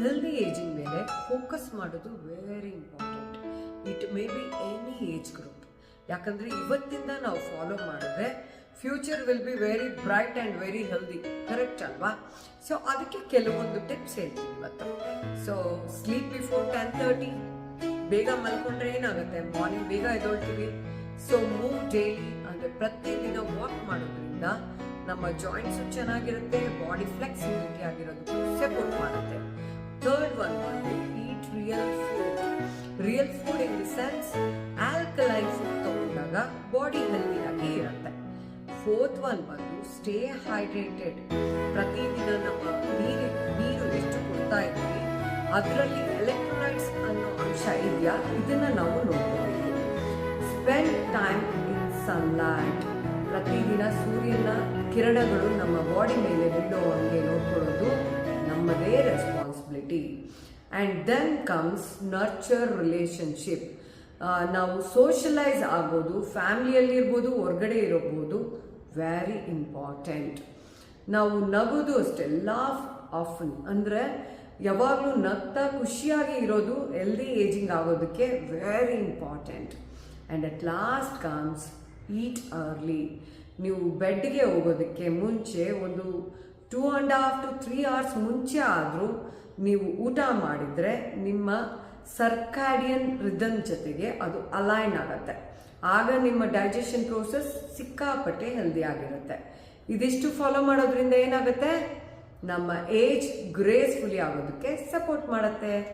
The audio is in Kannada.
ಹೆಲ್ದಿ ಏಜಿಂಗ್ ಮೇಲೆ ಫೋಕಸ್ ಮಾಡೋದು very important. It may be any age group. ಯಾಕಂದರೆ ಇವತ್ತಿಂದ ನಾವು ಫಾಲೋ ಮಾಡಿದ್ರೆ future will be very bright and very healthy. Correct ಅಲ್ವಾ? ಸೊ ಅದಕ್ಕೆ ಕೆಲವೊಂದು ಟಿಪ್ಸ್ ಹೇಳ್ತೀನಿ ಇವತ್ತು. So sleep before 10:30. ಬೇಗ ಮಲ್ಕೊಂಡ್ರೆ ಏನಾಗುತ್ತೆ, ಮಾರ್ನಿಂಗ್ ಬೇಗ ಎದ್ದೊಳ್ತೀವಿ. ಸೊ ಮೂವ್ ಡೈಲಿ, ಅಂದರೆ ಪ್ರತಿದಿನ ವಾಕ್ ಮಾಡೋದ್ರಿಂದ ನಮ್ಮ ಜಾಯಿಂಟ್ಸು ಚೆನ್ನಾಗಿರುತ್ತೆ, ಬಾಡಿ ಫ್ಲೆಕ್ಸಿಬಿಲಿಟಿ ಆಗಿರೋದಕ್ಕೂ ಸಪೋರ್ಟ್ ಮಾಡುತ್ತೆ. ಥರ್ಡ್ ಒನ್ ಬಂದು eat real food in the sense alkaline food ತಗೊಂಡಾಗ ಬಾಡಿ ಹೆಲ್ದಿಯಾಗಿ ಇರುತ್ತೆ. ಫೋರ್ತ್ ಒನ್ ಬಂದು ಸ್ಟೇ ಹೈಡ್ರೇಟೆಡ್. ಪ್ರತಿದಿನ ನಮ್ಮ ನೀರು ಎಷ್ಟು ಕೊಡ್ತಾ ಇದ್ದೀವಿ ಅದರಲ್ಲಿ ಎಲೆಕ್ಟ್ರೋಲೈಟ್ಸ್ ಅನ್ನೋ ಅಂಶ ಇದೆಯಾ, ಇದನ್ನ ನಾವು ನೋಡ್ಕೋಬೇಕು. Spend time in sunlight. ಪ್ರತಿದಿನ ಸೂರ್ಯನ ಕಿರಣಗಳು ನಮ್ಮ ಬಾಡಿ ಮೇಲೆ ಬೀಳೋ ಹಂಗೆ ನೋಡ್ಕೊಳ್ಳೋದು ನಮ್ಮದೇ responsibility. And then comes nurture relationship. ನಾವು ಸೋಷಲೈಸ್ ಆಗೋದು, ಫ್ಯಾಮಿಲಿಯಲ್ಲಿರ್ಬೋದು, ಹೊರಗಡೆ ಇರಬಹುದು, ವೆರಿ ಇಂಪಾರ್ಟೆಂಟ್. ನಾವು ನಗೋದು ಅಷ್ಟೇ, ಲಾಫ್ ಆಫನ್, ಅಂದರೆ ಯಾವಾಗಲೂ ನಗ್ತಾ ಖುಷಿಯಾಗಿ ಇರೋದು ಹೆಲ್ದಿ ಏಜಿಂಗ್ ಆಗೋದಕ್ಕೆ very important. And at last comes eat early. ನೀವು ಬೆಡ್ಗೆ ಹೋಗೋದಕ್ಕೆ ಮುಂಚೆ ಒಂದು 2.5 to 3 hours ಮುಂಚೆ ಆದರೂ ನೀವು ಊಟ ಮಾಡಿದರೆ ನಿಮ್ಮ ಸರ್ಕ್ಯಾಡಿಯನ್ ರಿದಮ್ ಜೊತೆಗೆ ಅದು ಅಲೈನ್ ಆಗುತ್ತೆ. ಆಗ ನಿಮ್ಮ ಡೈಜೆಷನ್ ಪ್ರೋಸೆಸ್ ಸಿಕ್ಕಾಪಟ್ಟೆ ಹೆಲ್ದಿ ಆಗಿರುತ್ತೆ. ಇದಿಷ್ಟು ಫಾಲೋ ಮಾಡೋದ್ರಿಂದ ಏನಾಗುತ್ತೆ, ನಮ್ಮ ಏಜ್ ಗ್ರೇಸ್ಫುಲಿ ಆಗೋದಕ್ಕೆ ಸಪೋರ್ಟ್ ಮಾಡುತ್ತೆ.